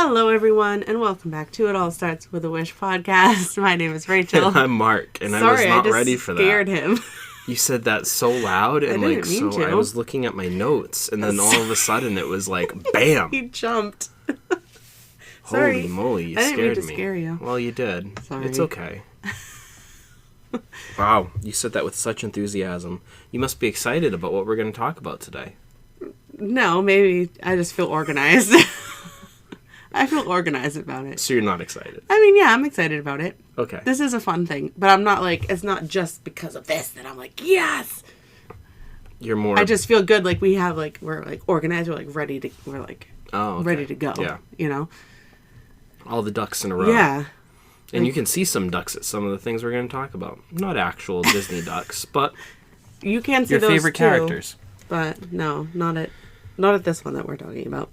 Hello, everyone, and welcome back to It All Starts With a Wish podcast. My name is Rachel. And I'm Mark, and I was not ready for that. Scared him. You said that so loud, and I didn't mean to. I was looking at my notes, and then all of a sudden it was like, bam! He jumped. Holy Sorry. moly, you I didn't scared mean to me. scare you. Well, you did. Sorry. It's okay. Wow, you said that with such enthusiasm. You must be excited about what we're going to talk about today. No, maybe I just feel organized. I feel organized about it. So you're not excited? I mean, yeah, I'm excited about it. Okay. This is a fun thing, but I'm not like, it's not just because of this that I'm like, yes! You're more... I just feel good, like we have, like, we're like organized, we're like ready to, we're like ready to go. Yeah. You know? All the ducks in a row. Yeah. And you can see some ducks at some of the things we're going to talk about. Not actual Disney ducks, but you can see your those favorite too, characters. But no, not at this one that we're talking about.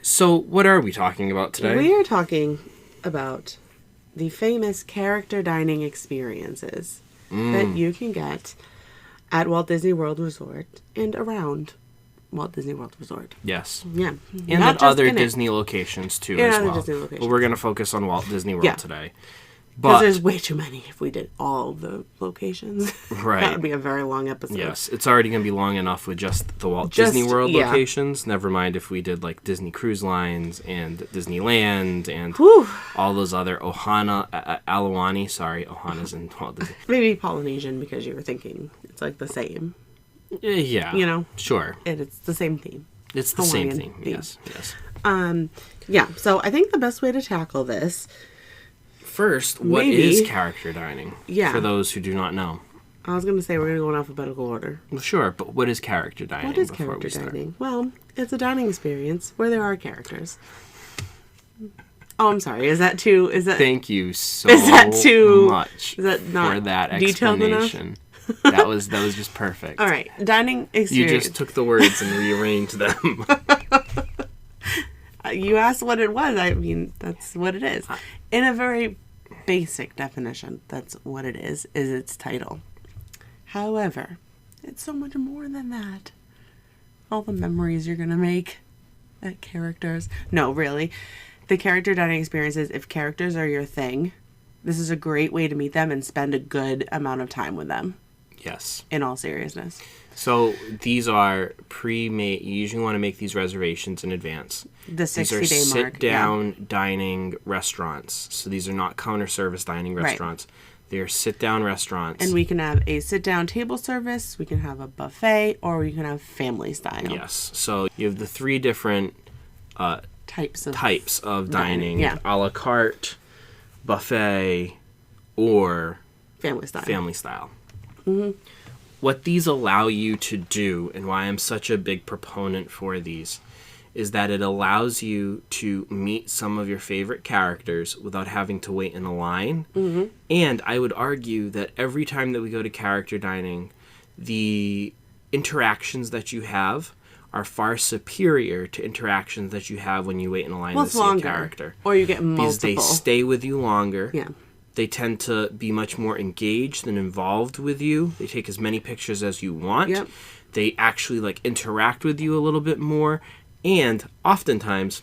So, what are we talking about today? We are talking about the famous character dining experiences that you can get at Walt Disney World Resort and around Walt Disney World Resort. Yes. Yeah. And at other Disney locations, too, as well. Disney locations. But we're going to focus on Walt Disney World today. Because But there's way too many if we did all of the locations. Right. That would be a very long episode. Yes, it's already going to be long enough with just the Walt Disney World yeah. locations. Never mind if we did, like, Disney Cruise Lines and Disneyland and all those other Ohana's in Walt Disney. Maybe Polynesian because you were thinking it's like the same. Yeah. You know? Sure. And it's the same theme. It's the Hawaiian same theme. theme. Yes. Yeah, so I think the best way to tackle this... First, what is character dining? Yeah. For those who do not know. I was going to say we're going to go in alphabetical order. Well, sure, but what is character dining? What is character dining? Well, it's a dining experience where there are characters. Oh, I'm sorry. Is that too... Thank you so much is that not for that detailed explanation. that was just perfect. All right. Dining experience. You just took the words and rearranged them. You asked what it was. I mean, that's what it is. In a very basic definition, that's what it is its title. However, it's so much more than that. All the memories you're going to make at characters. No, really. The character dining experiences, if characters are your thing, this is a great way to meet them and spend a good amount of time with them. Yes. In all seriousness. So these are pre-made. You usually want to make these reservations in advance. The 60-day mark. These are sit-down dining restaurants. So these are not counter service dining restaurants. Right. They are sit-down restaurants. And we can have a sit-down table service, we can have a buffet, or we can have family style. Yes. So you have the three different types of dining. Yeah. A la carte, buffet, or family style. Mm-hmm. What these allow you to do, and why I'm such a big proponent for these, is that it allows you to meet some of your favorite characters without having to wait in a line. Mm-hmm. And I would argue that every time that we go to character dining, the interactions that you have are far superior to interactions that you have when you wait in a line to see a character. Or you get multiple. Because they stay with you longer. Yeah. They tend to be much more engaged and involved with you. They take as many pictures as you want. Yep. They actually interact with you a little bit more. And oftentimes,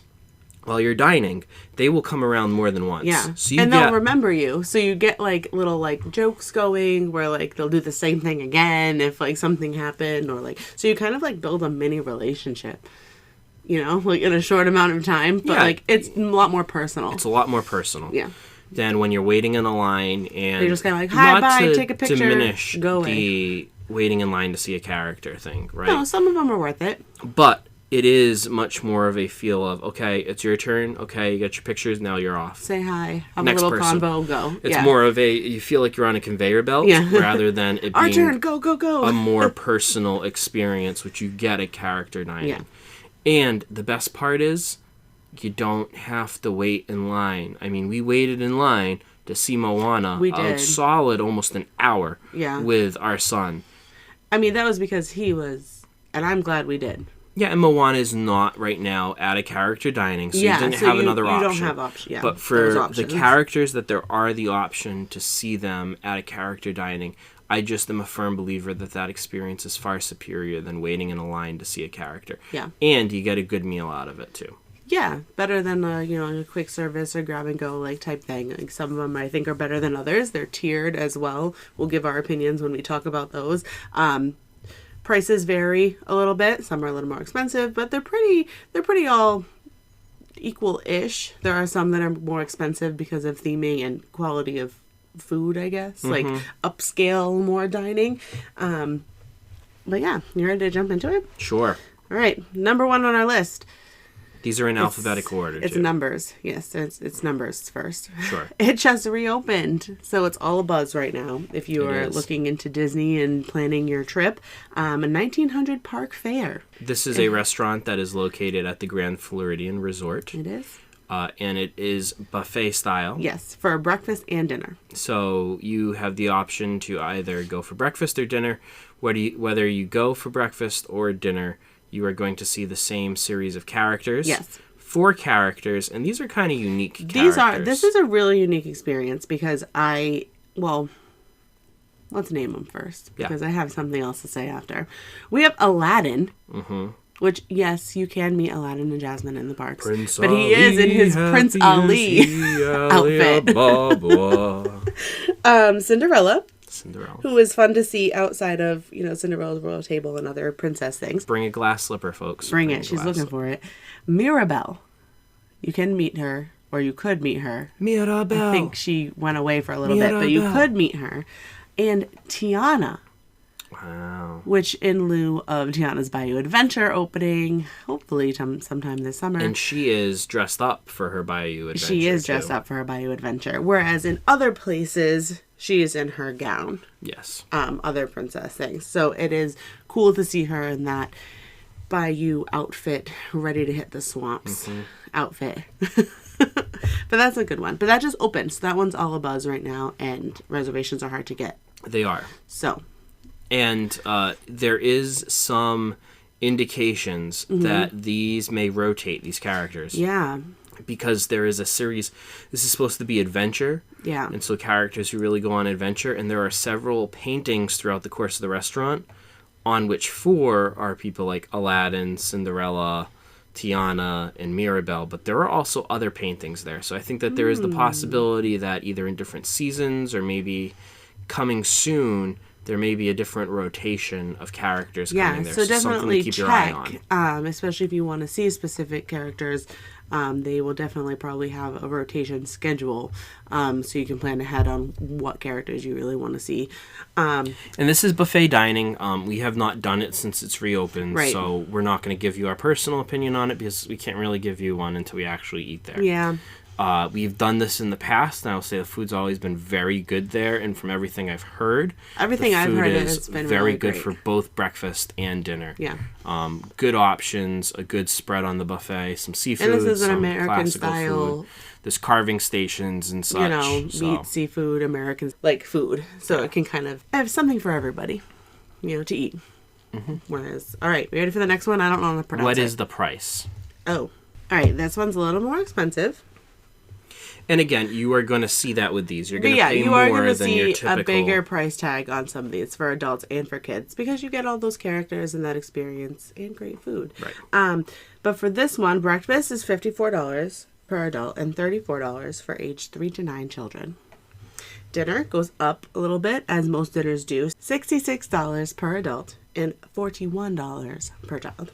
while you're dining, they will come around more than once. Yeah. So they'll remember you. So you get little jokes going where they'll do the same thing again if something happened or so you kind of build a mini relationship. You know, in a short amount of time. But it's a lot more personal. It's a lot more personal. Yeah. Than when you're waiting in a line and you're just kind of hi, bye, take a picture, diminish go away. The waiting in line to see a character thing, right? No, some of them are worth it. But it is much more of a feel of, okay, it's your turn, okay, you got your pictures, now you're off. Say hi, have Next a little person. convo, go. It's more of you feel like you're on a conveyor belt rather than it our being turn, go. a more personal experience, which you get at character dining. Yeah. And the best part is, you don't have to wait in line. I mean, we waited in line to see Moana a solid almost an hour with our son. I mean, that was because he was, and I'm glad we did. Yeah, and Moana is not right now at a character dining, so you didn't have another option. You don't have option, But for the characters that there are the option to see them at a character dining, I just am a firm believer that experience is far superior than waiting in a line to see a character. Yeah. And you get a good meal out of it, too. Yeah, better than a quick service or grab and go like type thing. Like some of them I think are better than others. They're tiered as well. We'll give our opinions when we talk about those. Prices vary a little bit. Some are a little more expensive, but they're pretty all equal-ish. There are some that are more expensive because of theming and quality of food, I guess, like upscale more dining. But yeah, you ready to jump into it? Sure. All right, number 1 on our list. These are in alphabetical order, It's too. numbers. Yes, it's numbers first. Sure. It just reopened, so it's all a buzz right now. If you are looking into Disney and planning your trip, a 1900 Park Fair. This is a restaurant that is located at the Grand Floridian Resort. It is? And it is buffet style. Yes, for breakfast and dinner. So you have the option to either go for breakfast or dinner. Whether you go for breakfast or dinner, you are going to see the same series of characters. Yes. 4 characters, and these are kind of unique characters. This is a really unique experience because let's name them first because I have something else to say after. We have Aladdin, which, yes, you can meet Aladdin and Jasmine in the parks. But he is in his Prince Ali outfit. Cinderella, who is fun to see outside of, Cinderella's Royal Table and other princess things. Bring a glass slipper, folks. Bring it. She's looking for it. Mirabelle. You can meet her, or you could meet her. Mirabelle. I think she went away for a little bit, but you could meet her. And Tiana. Wow. Which in lieu of Tiana's Bayou Adventure opening, hopefully sometime this summer. And she is dressed up for her Bayou Adventure. She is dressed up for her Bayou Adventure. Whereas in other places, she is in her gown. Yes. Other princess things. So it is cool to see her in that Bayou outfit, ready to hit the swamps outfit. But that's a good one. But that just opened. So that one's all a buzz right now, and reservations are hard to get. They are. So. And there is some indications that these may rotate, these characters. Yeah. Because there is a series, this is supposed to be adventure. Yeah. And so characters who really go on adventure, and there are several paintings throughout the course of the restaurant on which 4 are people like Aladdin, Cinderella, Tiana, and Mirabelle, but there are also other paintings there. So I think that there is the possibility that either in different seasons or maybe coming soon, there may be a different rotation of characters coming there. So definitely something to keep check, your eye on. Especially if you want to see specific characters. They will definitely probably have a rotation schedule, so you can plan ahead on what characters you really want to see. And this is buffet dining. We have not done it since it's reopened, right. So we're not going to give you our personal opinion on it because we can't really give you one until we actually eat there. Yeah. We've done this in the past, and I will say the food's always been very good there. And from everything I've heard, everything I've heard, it's been very really good great. for both breakfast and dinner. Yeah, good options, a good spread on the buffet, some seafood, and this is an some American style. Food. There's carving stations and such. Meat, seafood, American like food, so it can kind of have something for everybody, to eat. Whereas, all right, ready for the next one? I don't know how to pronounce it. What is the price? Oh, all right, this one's a little more expensive. And again, you are going to see that with these. You're going to pay more than your typical. A bigger price tag on some of these for adults and for kids because you get all those characters and that experience and great food. Right. But for this one, breakfast is $54 per adult and $34 for age 3 to 9 children. Dinner goes up a little bit, as most dinners do, $66 per adult and $41 per child.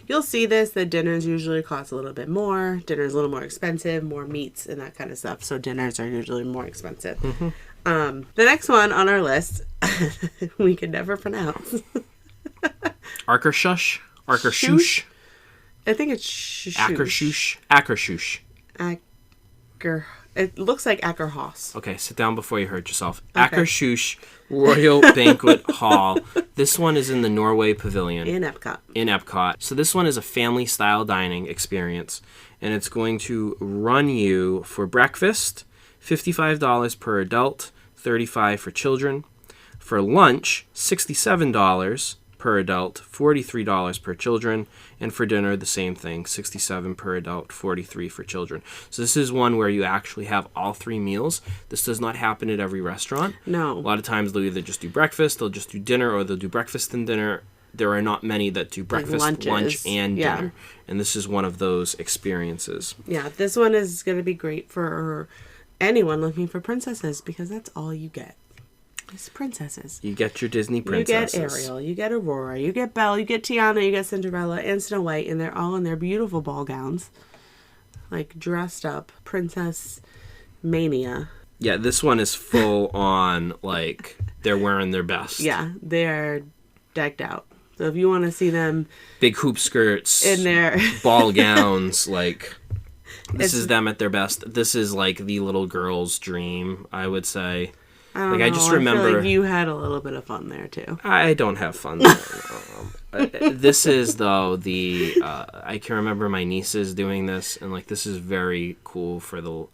You'll see this, that dinners usually cost a little bit more. Dinner's a little more expensive, more meats and that kind of stuff. So dinners are usually more expensive. The next one on our list, we can never pronounce. Akershush? Akershush? I think it's shoosh. Akershush? Akershush. It looks like Ackerhaus. Okay, sit down before you hurt yourself. Okay. Akershush Royal Banquet Hall. This one is in the Norway Pavilion. In Epcot. In Epcot. So this one is a family-style dining experience, and it's going to run you for breakfast, $55 per adult, $35 for children. For lunch, $67 per adult, $43 per children, and for dinner the same thing, $67 per adult, $43 for children. So this is one where you actually have all 3 meals. This does not happen at every restaurant. No. A lot of times they'll either just do breakfast, they'll just do dinner, or they'll do breakfast and dinner there are not many that do breakfast, lunches. lunch, and dinner. And this is one of those experiences. Yeah, this one is going to be great for anyone looking for princesses because that's all you get. It's princesses. You get your Disney princesses. You get Ariel, you get Aurora, you get Belle, you get Tiana, you get Cinderella, and Snow White, and they're all in their beautiful ball gowns. Like, dressed up. Princess mania. Yeah, this one is full on, like, they're wearing their best. Yeah, they're decked out. So if you want to see them... Big hoop skirts. In their... ball gowns, like... This is them at their best. This is, like, the little girl's dream, I would say. I don't know. I just remember... I feel like you had a little bit of fun there, too. I don't have fun there. This is, though, I can remember my nieces doing this, and, like, this is very cool for the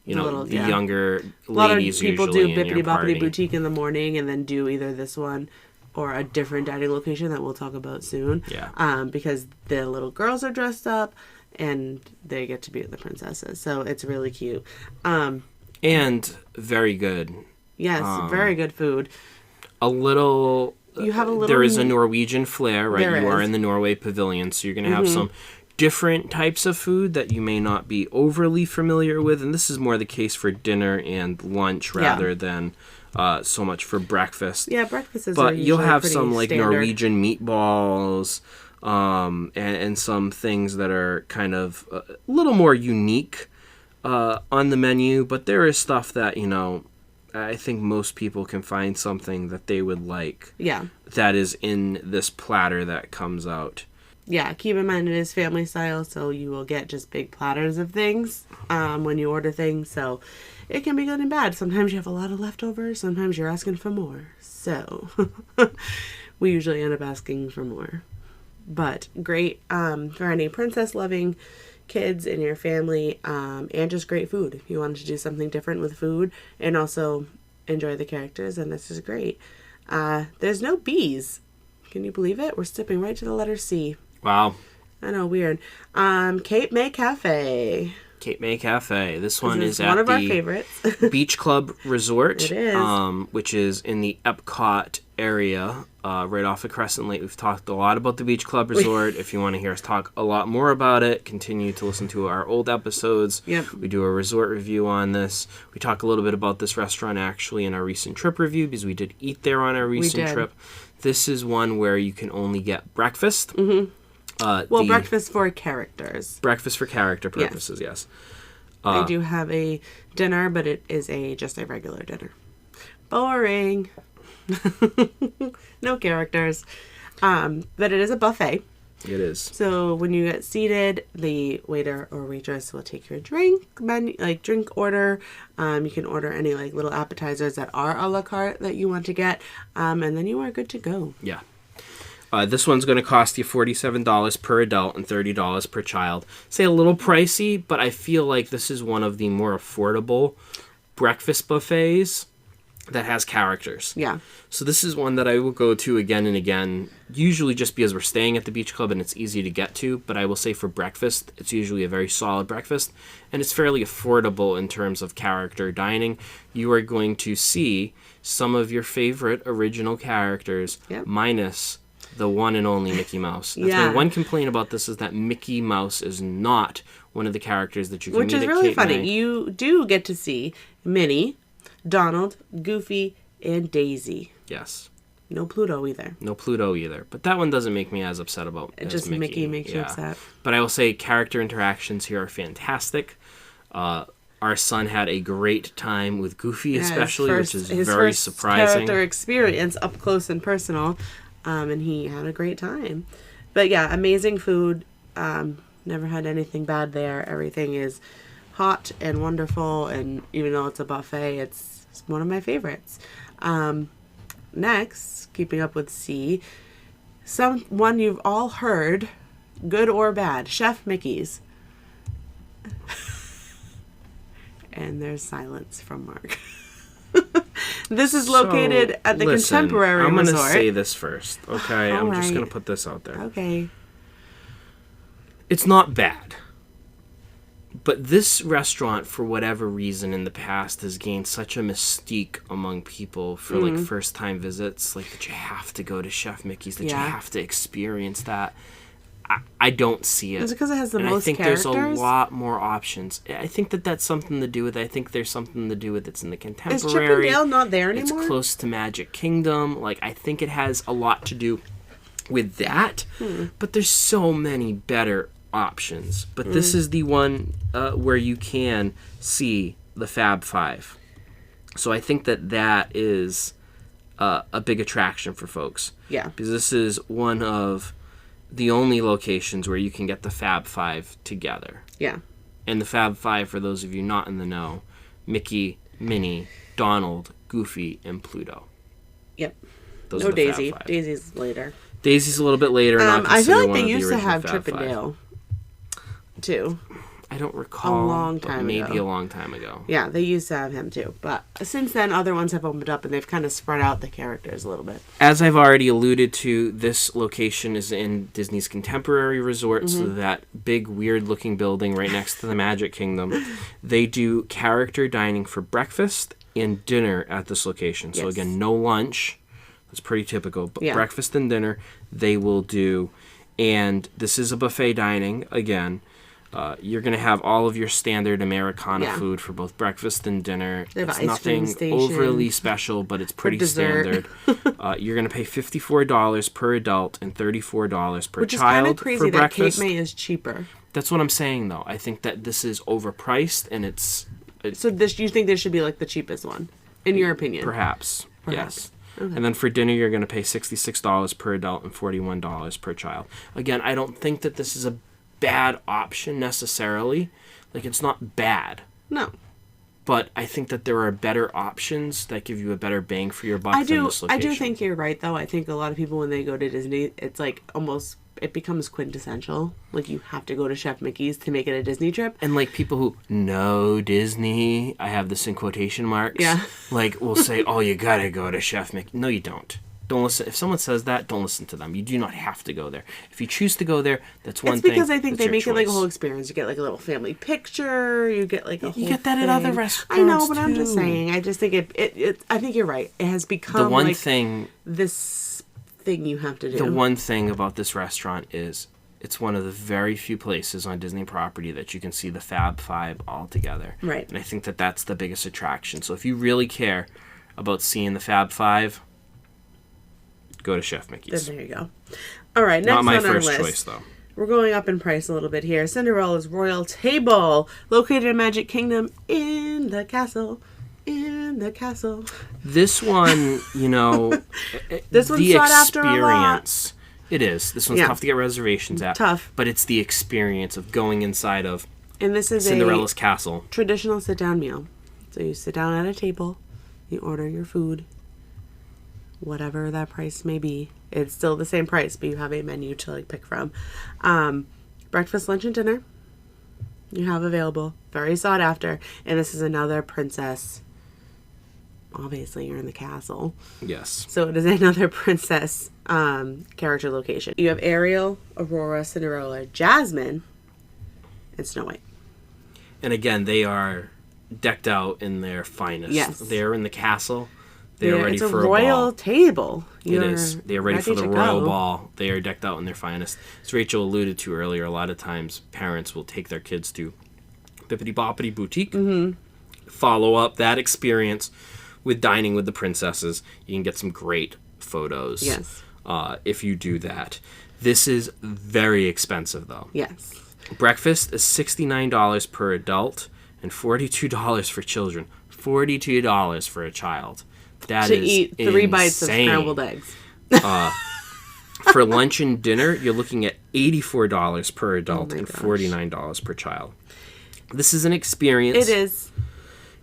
younger ladies usually. A lot of people do Bippity Boppity Boutique in the morning and then do either this one or a different dining location that we'll talk about soon. Yeah. Because the little girls are dressed up and they get to be the princesses. So it's really cute. And very good. Yes, very good food. You have a little... There is a Norwegian flair, right? You are in the Norway Pavilion, so you're going to have some different types of food that you may not be overly familiar with, and this is more the case for dinner and lunch rather than so much for breakfast. Yeah, breakfast but you'll have some like standard Norwegian meatballs and some things that are kind of a little more unique on the menu, but there is stuff that, I think most people can find something that they would like. Yeah. That is in this platter that comes out. Yeah, keep in mind it is family style, so you will get just big platters of things when you order things. So it can be good and bad. Sometimes you have a lot of leftovers. Sometimes you're asking for more. So we usually end up asking for more. But great for any princess-loving kids in your family, and just great food. If you wanted to do something different with food and also enjoy the characters, then this is great. There's no B's. Can you believe it? We're skipping right to the letter C. Wow. I know, weird. Cape May Cafe. Cape May Cafe. This one is at one of our favorites. Beach Club Resort. It is. Which is in the Epcot area, right off of Crescent Lake. We've talked a lot about the Beach Club Resort. If you want to hear us talk a lot more about it, continue to listen to our old episodes. Yep. We do a resort review on this. We talk a little bit about this restaurant actually in our recent trip review because we did eat there on our recent trip. This is one where you can only get breakfast. Mm-hmm. Breakfast for characters. Breakfast for character purposes, yes. They do have a dinner, but it is just a regular dinner. Boring. No characters. But it is a buffet. It is. So when you get seated, the waiter or waitress will take your drink order. You can order any little appetizers that are a la carte that you want to get, and then you are good to go. Yeah. This one's going to cost you $47 per adult and $30 per child. Say a little pricey, but I feel like this is one of the more affordable breakfast buffets that has characters. Yeah. So this is one that I will go to again and again, usually just because we're staying at the beach club and it's easy to get to, but I will say for breakfast, it's usually a very solid breakfast, and it's fairly affordable in terms of character dining. You are going to see some of your favorite original characters, minus the one and only Mickey Mouse. That's my one complaint about this, is that Mickey Mouse is not one of the characters that you can meet at Cape May. Which is really funny. You do get to see Minnie, Donald, Goofy, and Daisy. Yes. No Pluto either. No Pluto either. But that one doesn't make me as upset about it. Just Mickey makes you upset. But I will say character interactions here are fantastic. Our son had a great time with Goofy, especially, which is very surprising. Character experience up close and personal. And he had a great time. But yeah, amazing food. Never had anything bad there. Everything is hot and wonderful. And even though it's a buffet, it's one of my favorites. Next, keeping up with C, someone you've all heard, good or bad, Chef Mickey's. And there's silence from Mark. This is located at the Contemporary Resort. I'm going to say this first, okay? I'm just going to put this out there. Okay. It's not bad, But this restaurant, for whatever reason in the past, has gained such a mystique among people for like first time visits, like that you have to go to Chef Mickey's, that you have to experience that. I don't see it. Is it because it has the and most I think characters? there's a lot more options. I think that that's something to do with it. I think there's something to do with it's in the contemporary. Is Chip and Dale not there anymore? It's close to Magic Kingdom. Like, I think it has a lot to do with that. But there's so many better options. But this is the one where you can see the Fab Five. So I think that is a big attraction for folks. Yeah. Because this is one of the only locations where you can get the Fab Five together. Yeah. And the Fab Five, for those of you not in the know, Mickey, Minnie, Donald, Goofy, and Pluto. Yep. Those no are the Daisy. Fab Five. Daisy's later. Daisy's a little bit later. Not I feel like one they of the used to original have Fab Chip and Five. Dale, too. I don't recall. A long but time maybe ago. a long time ago. Yeah, they used to have him, too. But since then, other ones have opened up, and they've kind of spread out the characters a little bit. As I've already alluded to, this location is in Disney's Contemporary Resort, so that big, weird-looking building right next to the Magic Kingdom. They do character dining for breakfast and dinner at this location. So, Yes. again, no lunch. That's pretty typical. But Yeah. breakfast and dinner, they will do. And this is a buffet dining, again. You're going to have all of your standard Americana food for both breakfast and dinner. They have It's an ice cream nothing station overly special, but it's pretty dessert. standard. You're going to pay $54 per adult and $34 per Which is kind of child crazy for that Cape breakfast. May is cheaper. That's what I'm saying, though. I think that this is overpriced, and it's So you think this should be like the cheapest one, in your opinion? perhaps. Perhaps. Yes. Okay. And then for dinner, you're going to pay $66 per adult and $41 per child. Again, I don't think that this is a bad option necessarily. Like, it's not bad. No. But I think that there are better options that give you a better bang for your buck than this location. I do think you're right, though. I think a lot of people, when they go to Disney, it's like almost, it becomes quintessential. Like, you have to go to Chef Mickey's to make it a Disney trip. And, like, people who know Disney, I have this in quotation marks, like, will say, oh, you gotta go to Chef Mickey. No, you don't. Don't listen. If someone says that, don't listen to them. You do not have to go there. If you choose to go there, that's one thing. It's because I think That's they make your it like a choice. whole experience. You get like a little family picture. You get like a whole You get that at other thing. restaurants, I know, but I'm just too. saying. I just think it I think you're right. It has become The one like thing this thing you have to do. The one thing about this restaurant is it's one of the very few places on Disney property that you can see the Fab Five all together. Right. And I think that that's the biggest attraction. So if you really care about seeing the Fab Five, go to Chef Mickey's. Then there you go. All right, next Not my on our first list. choice, though. We're going up in price a little bit here. Cinderella's Royal Table, located in Magic Kingdom in the castle. In the castle. This one, This one's the sought after a lot. experience. It is. This one's tough to get reservations at. Tough. But it's the experience of going inside of And this is Cinderella's a castle. traditional sit-down meal. So you sit down at a table, you order your food, whatever that price may be. It's still the same price, but you have a menu to like pick from. Breakfast, lunch, and dinner you have available. Very sought after. And this is another princess. Obviously, you're in the castle. Yes. So it is another princess character location. You have Ariel, Aurora, Cinderella, Jasmine, and Snow White. And again, they are decked out in their finest. Yes. They're in the castle. They are ready it's for a a royal ball. table. It is. They are ready for the to royal go. ball. They are decked out in their finest. As Rachel alluded to earlier, a lot of times parents will take their kids to Bippity Boppity Boutique, follow up that experience with dining with the princesses. You can get some great photos. Yes. If you do that. This is very expensive, though. Yes. Breakfast is $69 per adult and $42 for children. $42 for a child. That To is eat 3 bites of insane. scrambled eggs. For lunch and dinner, you're looking at $84 per adult my and gosh. $49 per child. This is an experience. It is.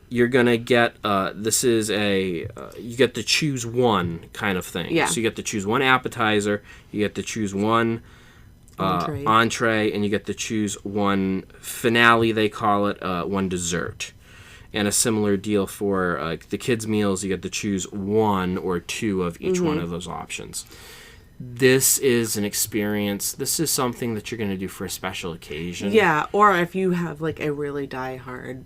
You're gonna get this is a you get to choose one kind of thing. Yeah. So you get to choose one appetizer, you get to choose one entree, and you get to choose one finale, they call it, one dessert. And a similar deal for the kids' meals, you get to choose one or two of each one of those options. This is an experience. This is something that you're going to do for a special occasion. Yeah, or if you have like a really die-hard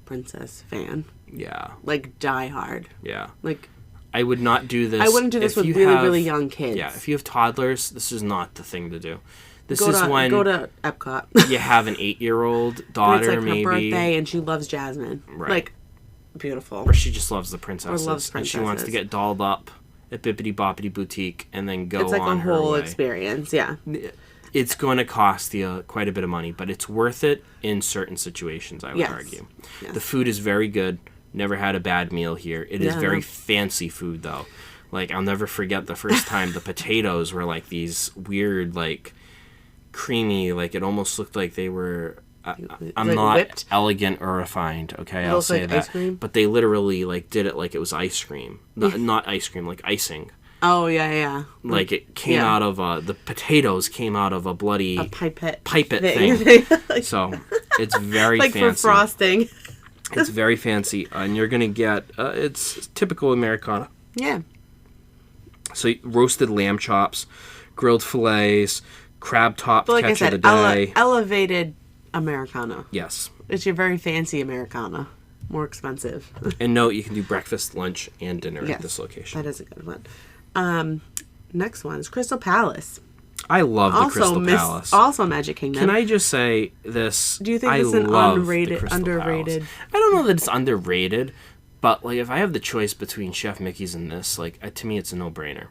princess fan. Yeah. Like die-hard. Yeah. Like I would not do this. I wouldn't do this with really young kids. Yeah, if you have toddlers, this is not the thing to do. This go is to, when go to Epcot. you have an 8-year-old daughter, it's like maybe. her birthday, and she loves Jasmine. Right. Like, beautiful. Or she just loves the princesses. Or loves and she wants to get dolled up at Bippity Boppity Boutique and then go on her way. It's like a whole experience, yeah. It's going to cost you quite a bit of money, but it's worth it in certain situations, I would argue. Yes. The food is very good. Never had a bad meal here. It is very fancy food, though. Like, I'll never forget the first time the potatoes were like these weird, like, creamy, like, it almost looked like they were... I'm like not whipped? Elegant or refined, okay? I'll say like that. ice cream? But they literally, like, did it like it was ice cream. Not ice cream, like icing. Oh, yeah. Like, it came out of, the potatoes came out of a bloody... A pipette thing. So, it's very like fancy. for frosting. It's very fancy. And you're going to get... it's typical Americana. Yeah. So, roasted lamb chops, grilled fillets, crab top But like catch I said, of the day. elevated Americana. Yes. It's your very fancy Americana. More expensive. And note, you can do breakfast, lunch, and dinner at this location. That is a good one. Next one is Crystal Palace. I love the Crystal Palace. Also Magic Kingdom. Can I just say this? Do you think it's an underrated? I don't know that it's underrated, but like if I have the choice between Chef Mickey's and this, like to me it's a no-brainer.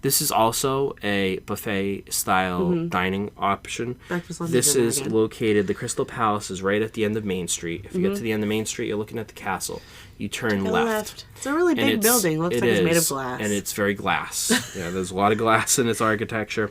This is also a buffet-style dining option. Breakfast, lunch, this dinner is again. located, the Crystal Palace is right at the end of Main Street. If you get to the end of Main Street, you're looking at the castle. You turn left. It's a really big building. Looks like it's made of glass. And it's very glass. Yeah, there's a lot of glass in its architecture.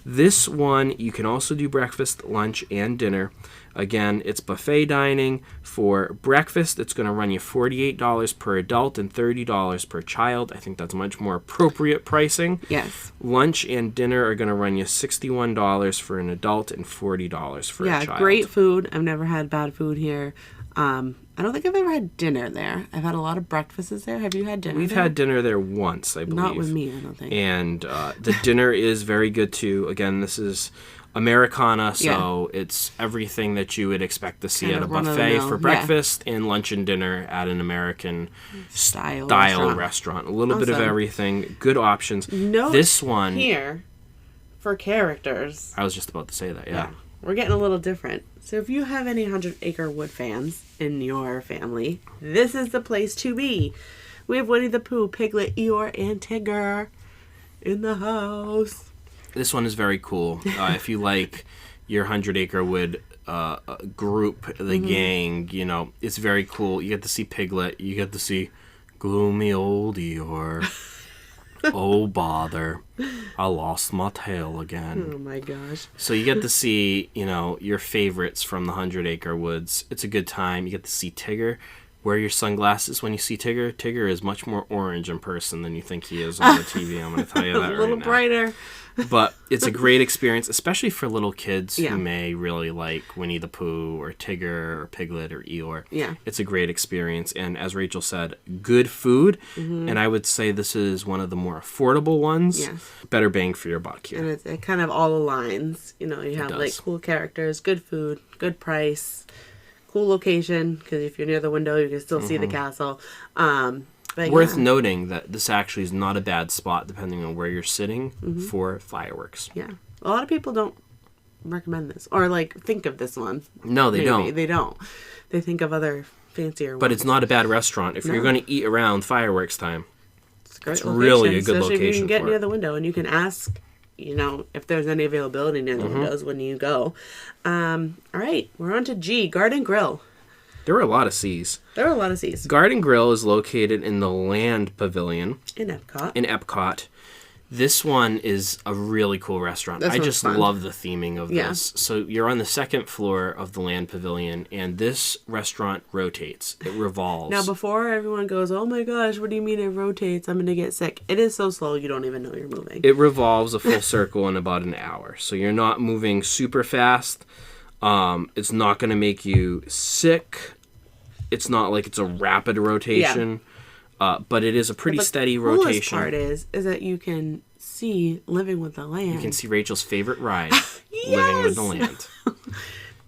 This one, you can also do breakfast, lunch, and dinner. Again, it's buffet dining. For breakfast, it's going to run you $48 per adult and $30 per child. I think that's much more appropriate pricing. Yes. Lunch and dinner are going to run you $61 for an adult and $40 for a child. Yeah, great food. I've never had bad food here. I don't think I've ever had dinner there. I've had a lot of breakfasts there. Have you had dinner We've there? had dinner there once, I believe. Not with me, I don't think. And the dinner is very good, too. Again, this is Americana, so it's everything that you would expect to see Kind at a of buffet for breakfast and lunch and dinner at an American style restaurant. A little bit of everything. Good options. Note this one here for characters. I was just about to say that, yeah. We're getting a little different. So if you have any 100 Acre Wood fans in your family, this is the place to be. We have Winnie the Pooh, Piglet, Eeyore, and Tigger in the house. This one is very cool. If you like your 100 Acre Wood group, the gang, you know, it's very cool. You get to see Piglet. You get to see gloomy old Eeyore. Oh, bother. I lost my tail again. Oh, my gosh. So you get to see, you know, your favorites from the 100 Acre Woods. It's a good time. You get to see Tigger. Wear your sunglasses when you see Tigger. Tigger is much more orange in person than you think he is on the TV. I'm going to tell you that right now. A little brighter. But it's a great experience, especially for little kids who may really like Winnie the Pooh or Tigger or Piglet or Eeyore. Yeah. It's a great experience. And as Rachel said, good food. And I would say this is one of the more affordable ones. Yes. Better bang for your buck here. And it kind of all aligns. You know, you have like cool characters, good food, good price, cool location. Because if you're near the window, you can still see the castle. But Worth noting that this actually is not a bad spot depending on where you're sitting for fireworks. Yeah. A lot of people don't recommend this or like think of this one. No, they don't. They don't. They think of other fancier ones. But it's not a bad restaurant if you're going to eat around fireworks time. It's a great location, really a good especially location. If you can get for near it. the window and you can ask, you know, if there's any availability near the windows when you go. All right, we're on to G, Garden Grill. There were a lot of C's. There are a lot of C's. Garden Grill is located in the Land Pavilion. In Epcot. In Epcot. This one is a really cool restaurant. I just love the theming of this. So you're on the second floor of the Land Pavilion, and this restaurant rotates. It revolves. Now, before everyone goes, oh my gosh, what do you mean it rotates? I'm going to get sick. It is so slow you don't even know you're moving. It revolves a full circle in about an hour. So you're not moving super fast. It's not going to make you sick. It's not like it's a rapid rotation. But it is a pretty steady rotation. The coolest part is that you can see Living with the Land. You can see Rachel's favorite ride, Living with the Land.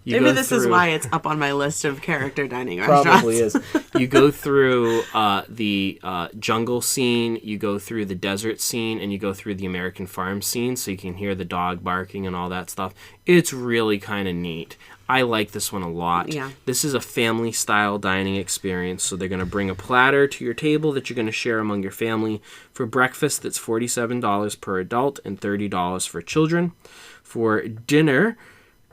Maybe this is why it's up on my list of character dining restaurants. Probably is. You go through the jungle scene, you go through the desert scene, and you go through the American farm scene, so you can hear the dog barking and all that stuff. It's really kind of neat. I like this one a lot. Yeah. This is a family-style dining experience, so they're going to bring a platter to your table that you're going to share among your family. For breakfast, that's $47 per adult and $30 for children. For dinner,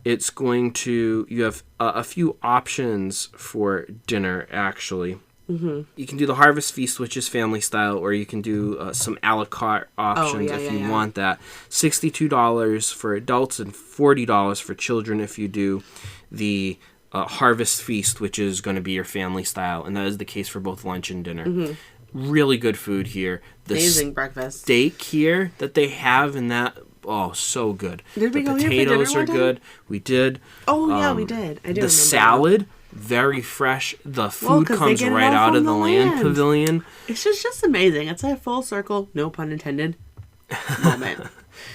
it's going to, you have a few options for dinner, actually. Mm-hmm. You can do the Harvest Feast, which is family style, or you can do some a la carte options if you want that. $62 for adults and $40 for children if you do the Harvest Feast, which is going to be your family style. And that is the case for both lunch and dinner. Mm-hmm. Really good food here. The amazing breakfast. Steak here that they have in that, oh, so good. Did we go here for dinner? The potatoes are good. We did. Oh, yeah, we did. I do remember. The salad, very fresh. The food comes right out of the land pavilion. It's just amazing. It's a full circle, no pun intended, moment.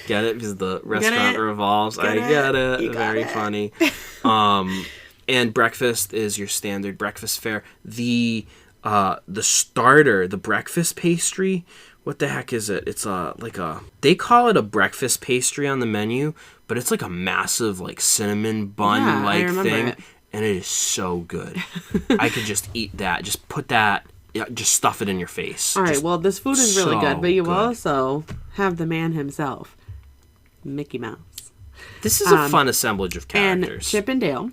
Get it? Because the restaurant revolves. I get it. Very funny. And breakfast is your standard breakfast fare. The starter, the breakfast pastry, what the heck is it? It's they call it a breakfast pastry on the menu, but it's like a massive like cinnamon bun like thing. And it is so good. I could just eat that. Just put that, just stuff it in your face. All right, well, this food is really good, but you also have the man himself, Mickey Mouse. This is a fun assemblage of characters. And Chip and Dale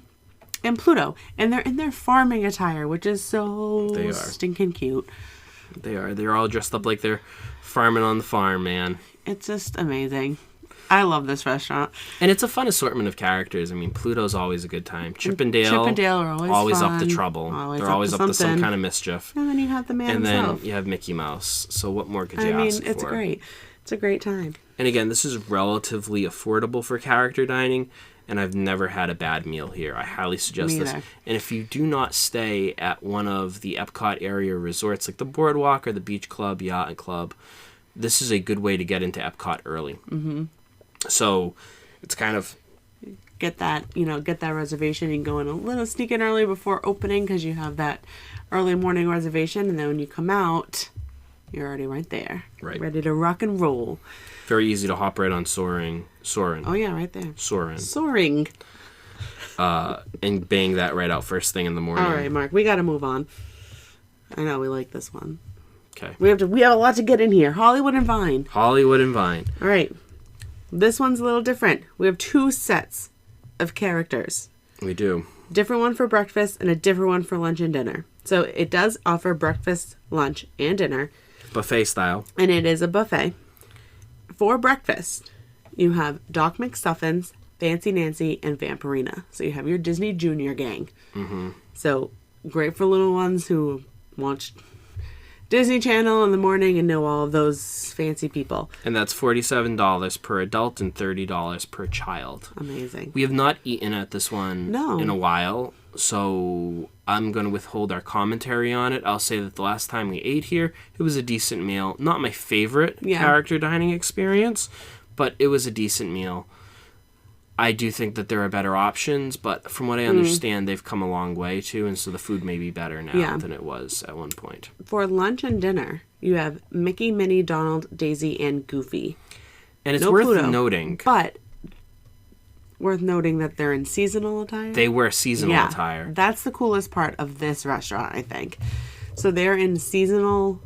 and Pluto. And they're in their farming attire, which is so stinking cute. They are. They're all dressed up like they're farming on the farm, man. It's just amazing. I love this restaurant. And it's a fun assortment of characters. I mean, Pluto's always a good time. Chip and Dale are always fun. Up to trouble. They're always up to some kind of mischief. And then you have the man himself. And then you have Mickey Mouse. So what more could you ask for? It's great. It's a great time. And again, this is relatively affordable for character dining, and I've never had a bad meal here. I highly suggest this. And if you do not stay at one of the Epcot area resorts, like the Boardwalk or the Beach Club, Yacht and Club, this is a good way to get into Epcot early. Mm-hmm. So it's kind of get that reservation. You can go in a little sneak in early before opening because you have that early morning reservation, and then when you come out, you're already right there, ready to rock and roll. Very easy to hop right on Soarin'. Oh yeah, right there. Soaring. And bang that right out first thing in the morning. All right, Mark, we got to move on. I know we like this one. Okay. We have a lot to get in here. Hollywood and Vine. All right. This one's a little different. We have 2 sets of characters. We do. Different one for breakfast and a different one for lunch and dinner. So it does offer breakfast, lunch, and dinner. Buffet style. And it is a buffet. For breakfast, you have Doc McStuffins, Fancy Nancy, and Vampirina. So you have your Disney Junior gang. Mm-hmm. So great for little ones who watch Disney Channel in the morning and know all of those fancy people. And that's $47 per adult and $30 per child. Amazing. We have not eaten at this one in a while, so I'm going to withhold our commentary on it. I'll say that the last time we ate here, it was a decent meal. Not my favorite character dining experience, but it was a decent meal. I do think that there are better options, but from what I understand, they've come a long way too, and so the food may be better now than it was at one point. For lunch and dinner, you have Mickey, Minnie, Donald, Daisy, and Goofy. And it's worth noting. But worth noting that they're in seasonal attire. They wear seasonal attire. That's the coolest part of this restaurant, I think. So they're in seasonal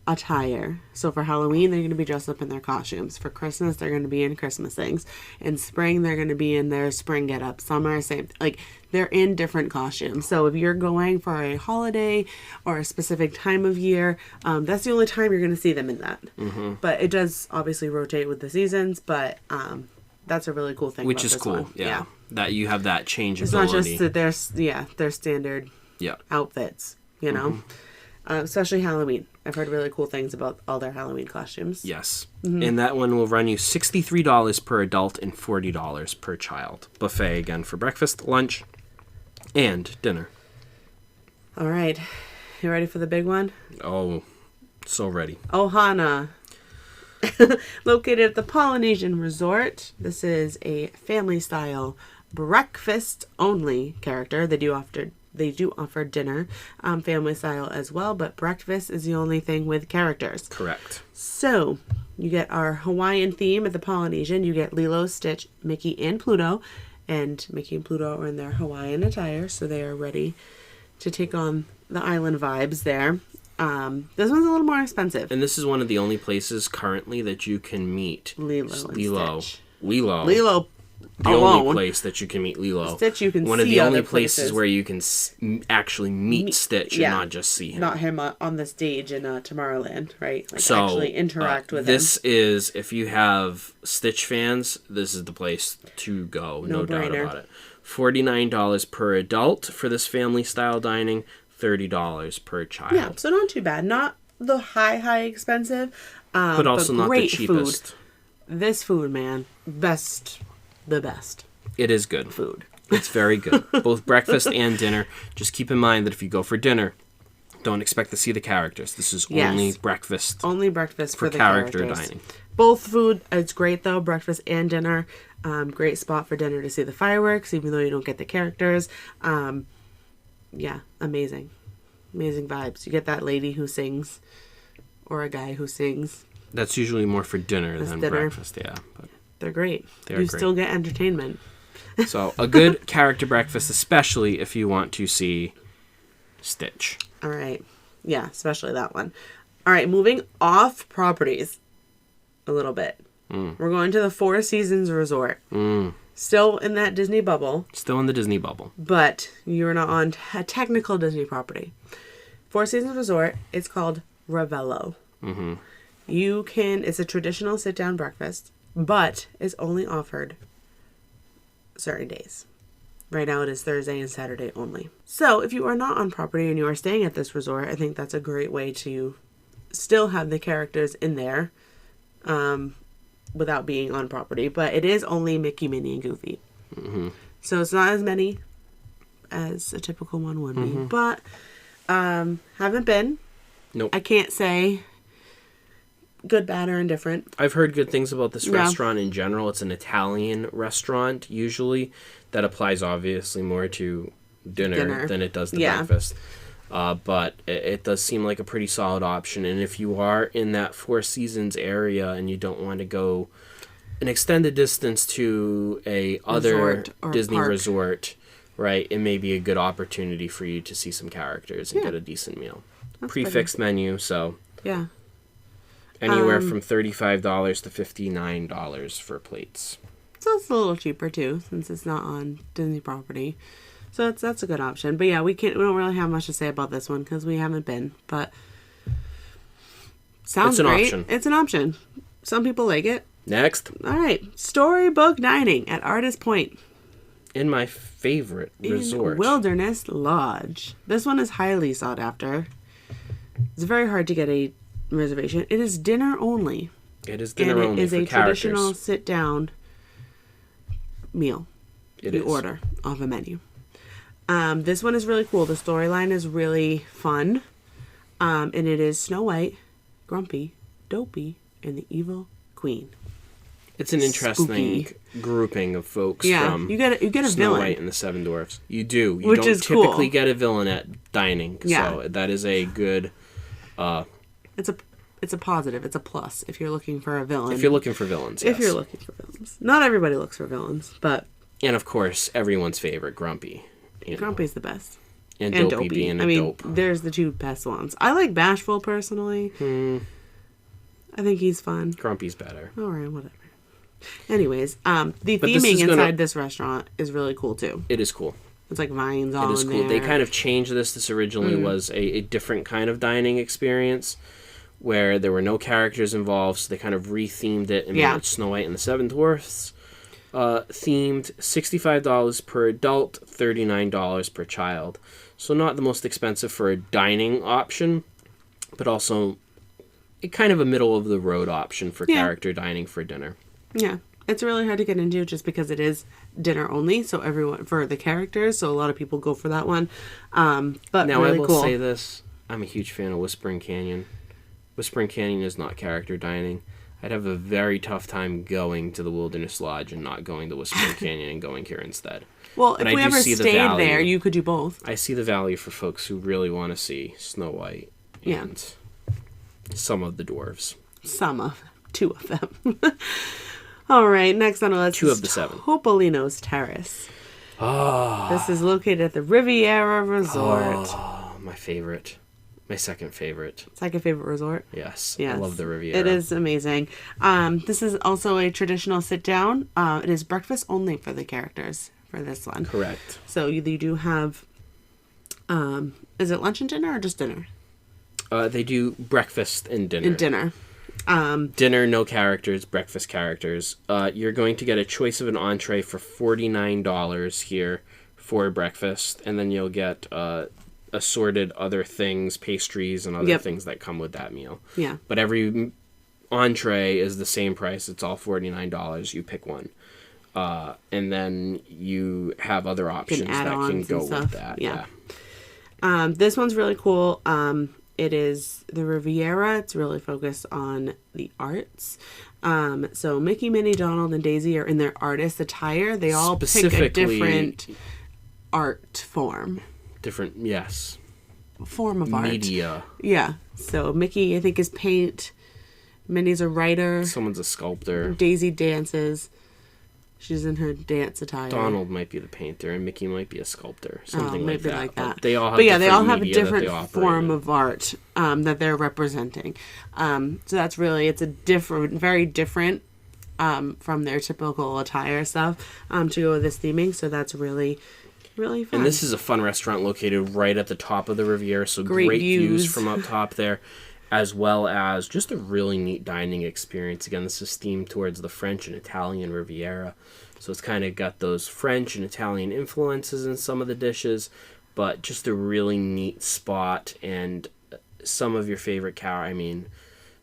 attire. So for Halloween, they're going to be dressed up in their costumes. For Christmas, they're going to be in Christmas things. In spring, they're going to be in their spring get-up. Summer, same. Like, they're in different costumes. So if you're going for a holiday or a specific time of year, that's the only time you're going to see them in that. Mm-hmm. But it does obviously rotate with the seasons, but that's a really cool thing. Which is cool, one. Yeah. That you have that changeability. It's not just that their standard outfits, you know? Especially Halloween. I've heard really cool things about all their Halloween costumes. Yes. Mm-hmm. And that one will run you $63 per adult and $40 per child. Buffet again for breakfast, lunch, and dinner. All right. You ready for the big one? Oh, so ready. Ohana. Located at the Polynesian Resort. This is a family-style breakfast-only character. They do offer dinner, family-style as well, but breakfast is the only thing with characters. Correct. So, you get our Hawaiian theme at the Polynesian. You get Lilo, Stitch, Mickey, and Pluto. And Mickey and Pluto are in their Hawaiian attire, so they are ready to take on the island vibes there. This one's a little more expensive. And this is one of the only places currently that you can meet Lilo. The alone. only place that you can meet Lilo. Stitch, you can one see of the only other places where you can actually meet Stitch and not just see him. Not him on the stage in Tomorrowland, right? Like so, actually interact with this him. is, if you have Stitch fans, this is the place to go. No doubt about it. $49 per adult for this family-style dining. $30 per child. Yeah, so not too bad. Not the high expensive, but also not the cheapest. Food. This food, man, the best. It is good food. It's very good, both breakfast and dinner. Just keep in mind that if you go for dinner, don't expect to see the characters. This is only breakfast. Only breakfast for the character characters. Dining. Both food, it's great though. Breakfast and dinner, great spot for dinner to see the fireworks, even though you don't get the characters. Yeah, amazing vibes. You get that lady who sings, or a guy who sings. That's usually more for dinner than breakfast. Yeah, but they're great. You still get entertainment. So a good character breakfast, especially if you want to see Stitch. All right. Yeah, especially that one. All right, moving off properties a little bit. We're going to the Four Seasons Resort. Still in that Disney bubble. Still in the Disney bubble. But you're not on a technical Disney property. Four Seasons Resort, it's called Ravello. Mm-hmm. It's a traditional sit-down breakfast, but it's only offered certain days. Right now it is Thursday and Saturday only. So if you are not on property and you are staying at this resort, I think that's a great way to still have the characters in there without being on property. But it is only Mickey, Minnie, and Goofy. Mm-hmm. So it's not as many as a typical one would be. But haven't been. Nope. I can't say good, bad, or indifferent. I've heard good things about this restaurant in general. It's an Italian restaurant, usually. That applies, obviously, more to dinner. Than it does to breakfast. But it does seem like a pretty solid option. And if you are in that Four Seasons area and you don't want to go an extended distance to a other Disney resort, right, it may be a good opportunity for you to see some characters and get a decent meal. Prefixed menu, so yeah, anywhere from $35 to $59 for plates. So it's a little cheaper too, since it's not on Disney property. So that's a good option. But yeah, we don't really have much to say about this one because we haven't been. But sounds great. Option. It's an option. Some people like it. Next. All right, Storybook Dining at Artist Point. In my favorite resort, Wilderness Lodge. This one is highly sought after. It's very hard to get a reservation. It is dinner only. It is dinner only. It is a traditional sit-down meal. You order off a menu. This one is really cool. The storyline is really fun. And it is Snow White, Grumpy, Dopey, and the Evil Queen. It's an interesting grouping of folks from you get a Snow villain. White and the Seven Dwarfs. You do. You Which don't is typically cool. get a villain at dining. Yeah. So that is a good... It's a positive. It's a plus if you're looking for a villain. If you're looking for villains, If you're looking for villains. Not everybody looks for villains, but... And of course, everyone's favorite, Grumpy. Grumpy's the best. And Dopey being a dope. There's the two best ones. I like Bashful, personally. I think he's fun. Grumpy's better. All right, whatever. Anyways, the theming inside this restaurant is really cool, too. It is cool. It's like vines all in there. It is cool. They kind of changed this. This originally was a different kind of dining experience where there were no characters involved, so they kind of re-themed it and made it Snow White and the Seven Dwarfs. Themed, $65 per adult, $39 per child. So not the most expensive for a dining option, but also kind of a middle-of-the-road option for character dining for dinner. Yeah. It's really hard to get into just because it is dinner only, so everyone for the characters, so a lot of people go for that one. But now really I will cool. say this: I'm a huge fan of Whispering Canyon. Whispering Canyon is not character dining. I'd have a very tough time going to the Wilderness Lodge and not going to Whispering Canyon and going here instead. Well, But if I we do ever see the stayed value. there, you could do both. I see the value for folks who really want to see Snow White and some of the dwarves. Two of them. All right, next on the list Two is of the 7. Topolino's Terrace. Oh, This is located at the Riviera Resort. my favorite. My second favorite. Second favorite resort. Yes. Yes. I love the Riviera. It is amazing. This is also a traditional sit-down. It is breakfast only for the characters for this one. Correct. So you do have, is it lunch and dinner or just dinner? They do breakfast and dinner. Dinner. Dinner, no characters, breakfast characters. You're going to get a choice of an entree for $49 here for breakfast, and then you'll get assorted other things, pastries, and other things that come with that meal. Yeah. But every entree is the same price. It's all $49. You pick one. And then you have other options that can go with that. Yeah. This one's really cool. It is the Riviera. It's really focused on the arts. So Mickey, Minnie, Donald, and Daisy are in their artist attire. They all pick a different art form. Form of art. Media. Yeah. So Mickey, I think, is paint. Minnie's a writer. Someone's a sculptor. Daisy dances. She's in her dance attire. Donald might be the painter, and Mickey might be a sculptor. Something like that. But they all have they all have a different form in. of art that they're representing. So that's really, it's a very different from their typical attire stuff to go with this theming. So that's really, really fun. And this is a fun restaurant located right at the top of the Riviera, so great views from up top there, as well as just a really neat dining experience. Again, this is themed towards the French and Italian Riviera, so it's kind of got those French and Italian influences in some of the dishes, but just a really neat spot, and some of your favorite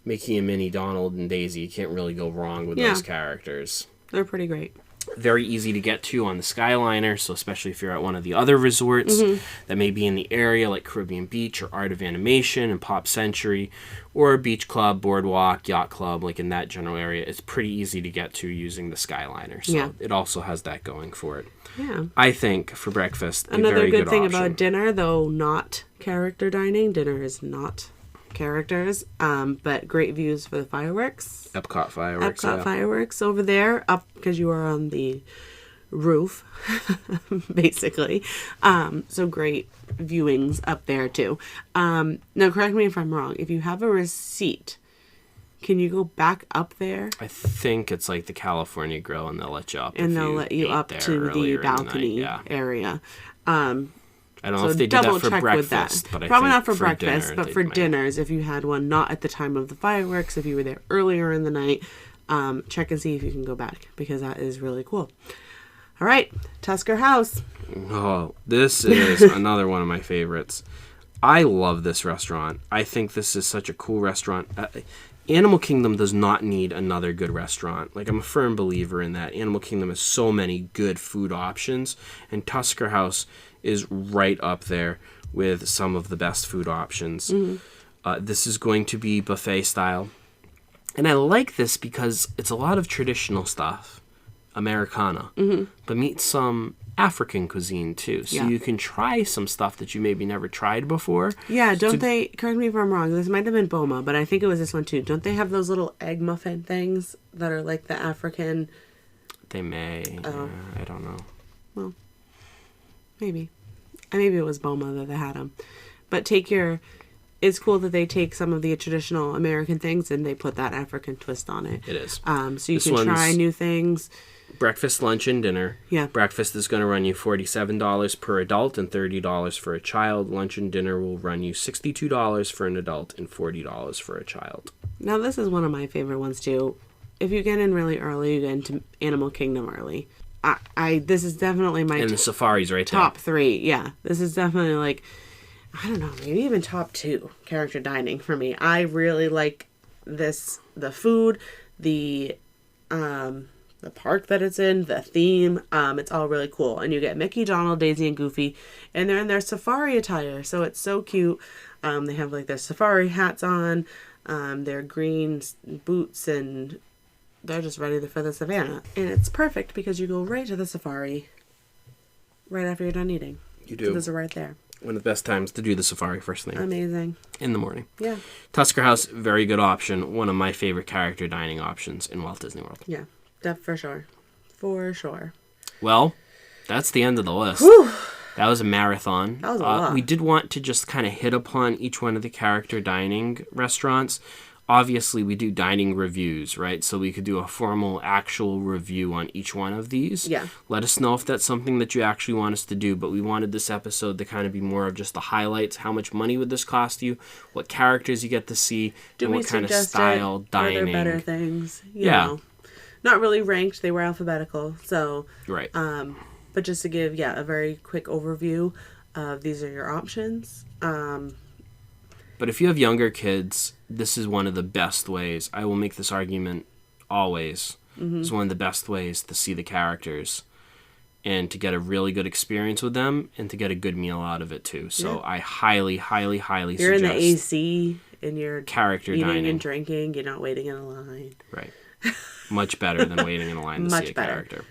Mickey and Minnie, Donald and Daisy, you can't really go wrong with those characters. They're pretty great. Very easy to get to on the Skyliner, so especially if you're at one of the other resorts that may be in the area, like Caribbean Beach or Art of Animation and Pop Century, or Beach Club, Boardwalk, Yacht Club, like in that general area, it's pretty easy to get to using the Skyliner. So it also has that going for it. Yeah. I think for breakfast, another a very good thing option. about dinner, though not character dining. Dinner is not characters, but great views for the fireworks. Epcot Fireworks over there, up because you are on the roof, basically. So great viewings up there too. Now, correct me if I'm wrong. If you have a receipt, can you go back up there? I think it's like the California Grill, and they'll let you up. And they'll let you up to the balcony area. I don't know if they did that for breakfast, but probably I think not for breakfast, but for dinners, if you had one not at the time of the fireworks, if you were there earlier in the night, check and see if you can go back, because that is really cool. All right, Tusker House. Oh, this is another one of my favorites. I love this restaurant. I think this is such a cool restaurant. Animal Kingdom does not need another good restaurant. Like, I'm a firm believer in that. Animal Kingdom has so many good food options, and Tusker House is right up there with some of the best food options. This is going to be buffet style. And I like this because it's a lot of traditional stuff, Americana, but meet some African cuisine too. So you can try some stuff that you maybe never tried before. Yeah, they, correct me if I'm wrong, this might have been Boma, but I think it was this one too. Don't they have those little egg muffin things that are like the African? They may. I don't know. Well, maybe it was Boma that they had them. But it's cool that they take some of the traditional American things and they put that African twist on it. It is. So you can try new things. Breakfast, lunch, and dinner. Yeah. Breakfast is going to run you $47 per adult and $30 for a child. Lunch and dinner will run you $62 for an adult and $40 for a child. Now, this is one of my favorite ones, too. If you get in really early, you get into Animal Kingdom early. This is definitely my... And the safari's right there. Top 3, yeah. This is definitely like, I don't know, maybe even top 2 character dining for me. I really like this, the food, the park that it's in, the theme. It's all really cool. And you get Mickey, Donald, Daisy, and Goofy, and they're in their safari attire, so it's so cute. They have like their safari hats on. Their green boots, and they're just ready for the savannah. And it's perfect because you go right to the safari right after you're done eating. You do. So those are right there. One of the best times to do the safari first thing. Amazing. In the morning. Yeah. Tusker House, very good option. One of my favorite character dining options in Walt Disney World. Yeah, for sure. For sure. Well, that's the end of the list. Whew. That was a marathon. That was a lot. We did want to just kind of hit upon each one of the character dining restaurants. Obviously, we do dining reviews, right? So we could do a formal, actual review on each one of these. Yeah. Let us know if that's something that you actually want us to do. But we wanted this episode to kind of be more of just the highlights. How much money would this cost you? What characters you get to see? And what kind of style dining. Are there better things? You know. Not really ranked. They were alphabetical. So. Right. But just to give, a very quick overview of these are your options. But if you have younger kids, this is one of the best ways. I will make this argument always. Mm-hmm. It's one of the best ways to see the characters and to get a really good experience with them and to get a good meal out of it too. So I highly, highly, highly you're suggest. You're in the AC and you're character eating dining and drinking. You're not waiting in a line. Right. Much better than waiting in a line to see a character.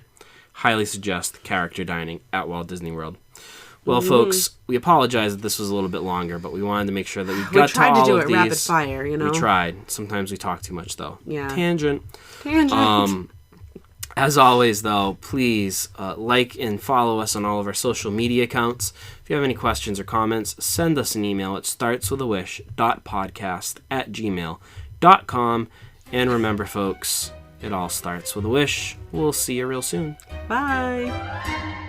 Highly suggest character dining at Walt Disney World. Well, folks, we apologize that this was a little bit longer, but we wanted to make sure that we got to all of these. We tried to do it rapid fire, you know? We tried. Sometimes we talk too much, though. Yeah. Tangent. As always, though, please like and follow us on all of our social media accounts. If you have any questions or comments, send us an email at startswithawish.podcast@gmail.com. And remember, folks, it all starts with a wish. We'll see you real soon. Bye.